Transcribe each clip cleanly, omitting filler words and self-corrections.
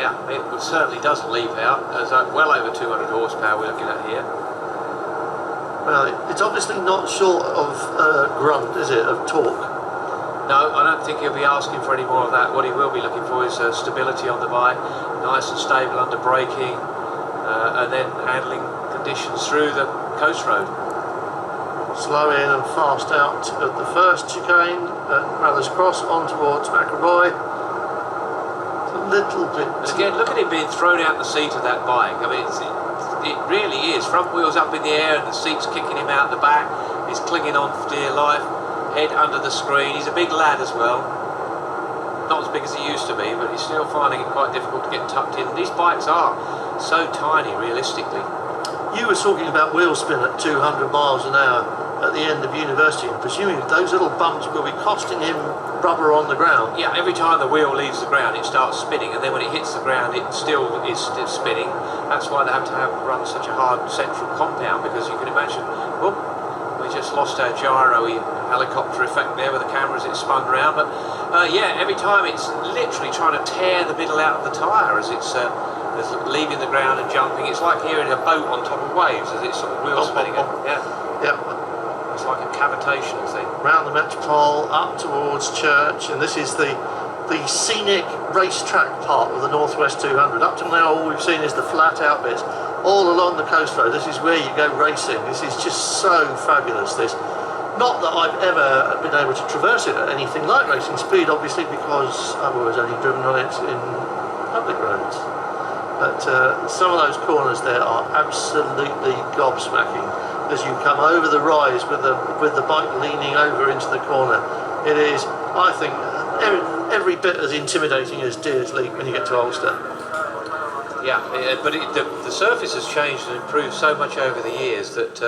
Yeah, it certainly doesn't leave out. There's well over 200 horsepower we're looking at here. Well, it's obviously not short of grunt, is it, of torque? No, I don't think he'll be asking for any more of that. What he will be looking for is stability on the bike, nice and stable under braking, and then handling conditions through the coast road. Slow in and fast out at the first chicane at Brothers Cross on towards McElroy. It's a little bit... Again, look at him being thrown out the seat of that bike. I mean, it really is. Front wheels up in the air and the seat's kicking him out the back. He's clinging on for dear life. Head under the screen. He's a big lad as well. Not as big as he used to be, but he's still finding it quite difficult to get tucked in. These bikes are so tiny, realistically. You were talking about wheel spin at 200 miles an hour at the end of university, and presuming those little bumps will be costing him rubber on the ground. Yeah, every time the wheel leaves the ground it starts spinning, and then when it hits the ground it still is spinning. That's why they have to run such a hard central compound, because you can imagine, whoop, we just lost our gyro helicopter effect there with the cameras. It spun around, but yeah, every time it's literally trying to tear the middle out of the tyre as it's leaving the ground and jumping. It's like hearing a boat on top of waves as it's sort of wheel spinning. Yeah. It's like a cavitational thing. Round the Metropole, up towards Church, and this is the scenic racetrack part of the Northwest 200. Up till now, all we've seen is the flat out bits. All along the coast road, this is where you go racing. This is just so fabulous. This, not that I've ever been able to traverse it at anything like racing speed, obviously, because I've always only driven on it in public roads. But some of those corners there are absolutely gobsmacking. As you come over the rise with the bike leaning over into the corner, it is, I think, every bit as intimidating as Deers Leap when you get to Ulster. Yeah, but the surface has changed and improved so much over the years that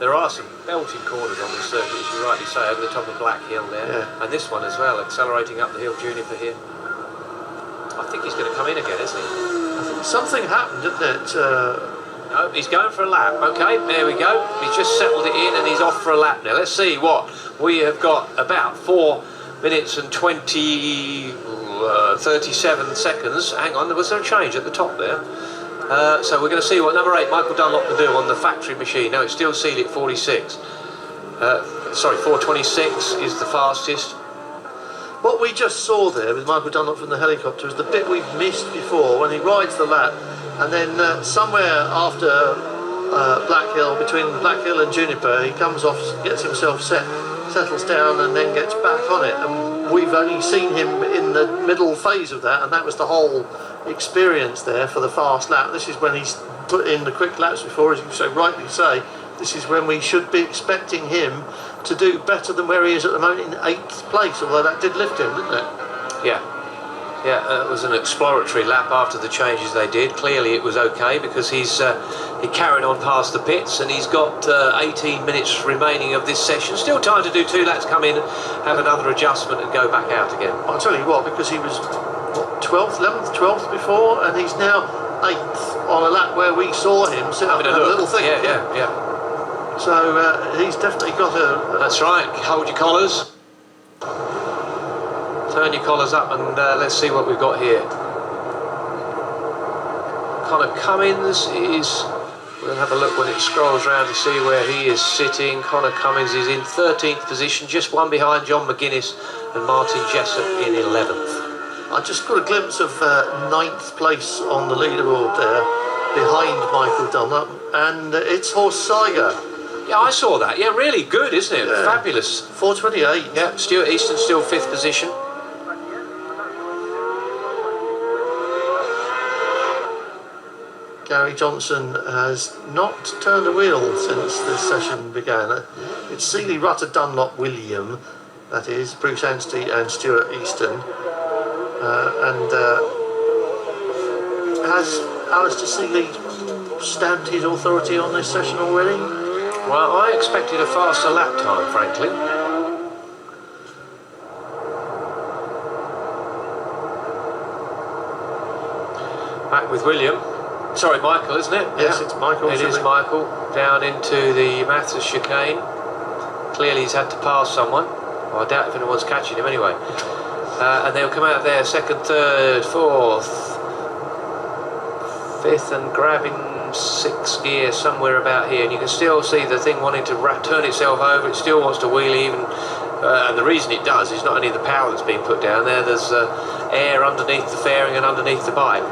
there are some belting corners on this circuit, as you rightly say, over the top of Black Hill there, yeah. And this one as well, accelerating up the hill, Juniper here. I think he's going to come in again, isn't he? I think something happened, didn't it? No, he's going for a lap. Okay, there we go. He's just settled it in and he's off for a lap now. Let's see what we have got. About 4 minutes and 37 seconds. Hang on, was there a change at the top there? So we're going to see what number 8 Michael Dunlop can do on the factory machine. No, it's still sealed at 46. Sorry, 4:26 is the fastest. What we just saw there with Michael Dunlop from the helicopter is the bit we've missed before when he rides the lap, and then somewhere after Black Hill, between Black Hill and Juniper, he comes off, gets himself settles down and then gets back on it, and we've only seen him in the middle phase of that, and that was the whole experience there for the fast lap. This is when he's put in the quick laps before, as you so rightly say. This is when we should be expecting him to do better than where he is at the moment in 8th place, although that did lift him, didn't it? Yeah. Yeah, it was an exploratory lap after the changes they did. Clearly it was okay, because he carried on past the pits, and he's got 18 minutes remaining of this session. Still time to do 2 laps, come in, have another adjustment and go back out again. I'll tell you what, because he was, what, 12th, 11th, 12th before, and he's now 8th on a lap where we saw him sit up and have a little thing. Yeah. So he's definitely got a... That's right, hold your collars. Turn your collars up and let's see what we've got here. Connor Cummins is... We'll have a look when it scrolls around to see where he is sitting. Connor Cummins is in 13th position, just one behind John McGuinness and Martin Jessup in 11th. I just got a glimpse of 9th place on the leaderboard there, behind Michael Dunlop, and it's Horse Saiga. Yeah, I saw that. Yeah, really good, isn't it? Yeah. Fabulous. 4:28. Yeah, Stuart Easton still 5th position. Gary Johnson has not turned a wheel since this session began. It's Seeley, Rutter, Dunlop, William, that is, Bruce Anstey and Stuart Easton. Has Alistair Seeley stamped his authority on this session already? Well, I expected a faster lap time, frankly. Back with William. Sorry, Michael, isn't it? Yes, it's Michael. It is Michael, down into the Mathers chicane. Clearly he's had to pass someone. Well, I doubt if anyone's catching him anyway. And they'll come out there, 2nd, 3rd, 4th. fifth and grabbing sixth gear somewhere about here, and you can still see the thing wanting to turn itself over. It still wants to wheelie even, and the reason it does is not only the power that's being put down there, there's air underneath the fairing and underneath the bike.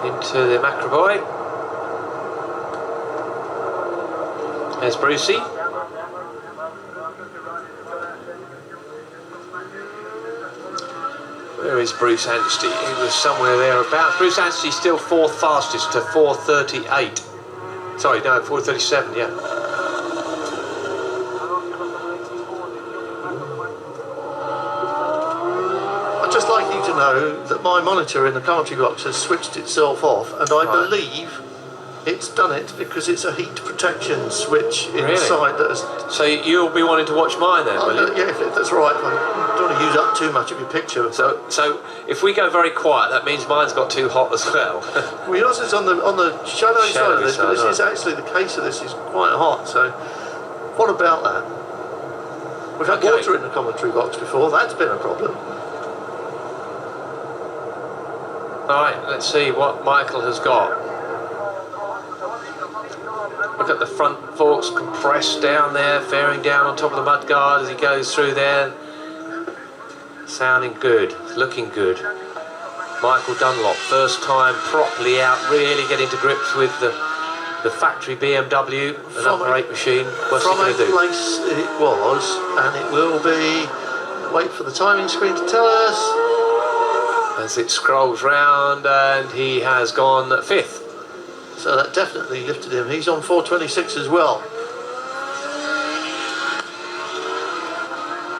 Into the macro boy. There's Brucey. Where is Bruce Anstey? He was somewhere thereabouts. Bruce Anstey still fourth fastest to 4:38. Sorry, no, 4:37, yeah. I'd just like you to know that my monitor in the commentary box has switched itself off, and I believe it's done it because it's a heat protection switch inside that has... So you'll be wanting to watch mine then, will you? Yeah, if that's right. I don't want to use up too much of your picture. So if we go very quiet, that means mine's got too hot as well. Well, yours is on the shadowy side of this, but this is actually the case of this is quite hot. So what about that? We've had water in the commentary box before. That's been a problem. All right, let's see what Michael has got. Look at the front forks compressed down there, fairing down on top of the mudguard as he goes through there. Sounding good, looking good. Michael Dunlop, first time properly out, really getting to grips with the factory BMW, an upper 8 machine. What's he going to do? From a place it was, and it will be, wait for the timing screen to tell us. As it scrolls round, and he has gone fifth. So that definitely lifted him. He's on 4:26 as well.